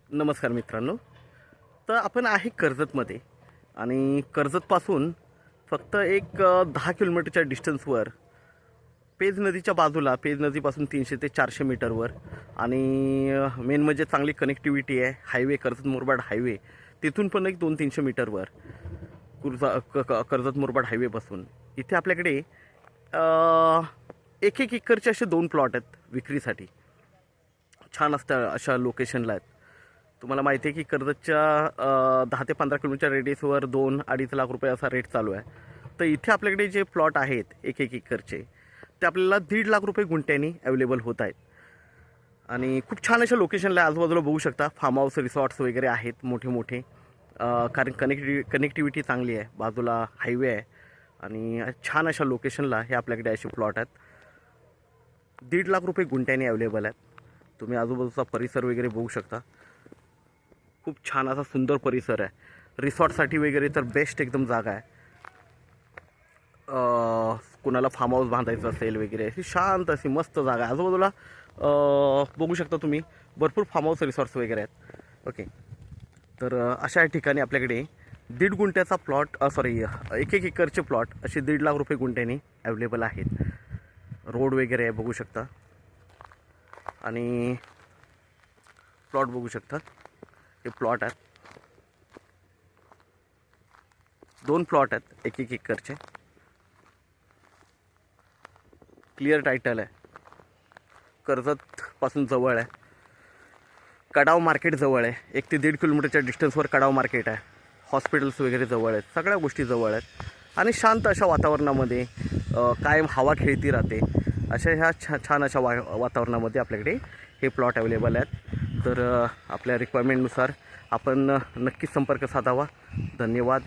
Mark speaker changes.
Speaker 1: नमस्कार मित्रांनो. तर आपण आहे कर्जतमध्ये आणि कर्जतपासून फक्त एक 10 किलोमीटरच्या डिस्टन्सवर पेज नदीच्या बाजूला, पेज नदीपासून 300 ते 400 मीटरवर आणि मेन म्हणजे चांगली कनेक्टिव्हिटी आहे. हायवे कर्जत मुरबाड हायवे तिथून पण एक 200-300 मीटरवर कर्जत मुरबाड हायवेपासून इथे आपल्याकडे एक एक एकरचे असे 2 प्लॉट आहेत विक्रीसाठी. छान असतं अशा लोकेशनला आहेत. तुम्हाला माहिती आहे की कर्जतच्या 10 ते 15 किलोमीटरच्या रेडियसवर 2-2.5 लाख रुपये असा रेट चालू आहे. तर इथे आपल्याकडे जे प्लॉट आहेत एक एक एकरचे ते आपल्याला 1.5 लाख रुपये गुंठ्यानी अवेलेबल होत आहेत आणि खूप छान अशा लोकेशनला आजूबाजूला बघू शकता. फार्म हाऊस रिसॉर्ट्स वगैरे आहेत मोठे मोठे, कारण कनेक्टिव्हिटी चांगली आहे, बाजूला हायवे आहे आणि छान अशा लोकेशनला हे आपल्याकडे असे प्लॉट आहेत. 1.5 लाख रुपये गुंठ्याने अवेलेबल आहेत. तुम्ही आजूबाजूचा परिसर वगैरे बघू शकता. खूप छान असा सुंदर परिसर आहे. रिसॉर्टसाठी वगैरे तर बेस्ट एकदम जागा आहे. कुणाला फार्म हाऊस बांधायचं असेल वगैरे अशी शांत अशी मस्त जागा आहे. आजूबाजूला बघू शकता तुम्ही भरपूर फार्म हाऊस रिसॉर्ट्स वगैरे आहेत. ओके, तर अशा ठिकाणी आपल्याकडे 1.5 गुंठ्याचा प्लॉट एक एक एकरचे प्लॉट असे 1.5 लाख रुपये गुंठ्याने अवेलेबल आहेत. रोड वगैरे आहे बघू शकता आणि प्लॉट बघू शकता. हे प्लॉट आहेत, 2 प्लॉट आहेत एक एक एकरचे. क्लिअर टायटल आहे. कर्जतपासून जवळ आहे. कडाव मार्केट जवळ आहे. 1 ते 1.5 किलोमीटरच्या डिस्टन्सवर कडाव मार्केट आहे. हॉस्पिटल्स वगैरे जवळ आहेत. सगळ्या गोष्टी जवळ आहेत आणि शांत अशा वातावरणामध्ये कायम हवा खेळती राहते. अशा ह्या छान अशा वातावरणामध्ये आपल्याकडे हे प्लॉट अवेलेबल आहेत. तर आपल्या रिक्वायरमेंटनुसार आपण नक्कीच संपर्क साधावा. धन्यवाद.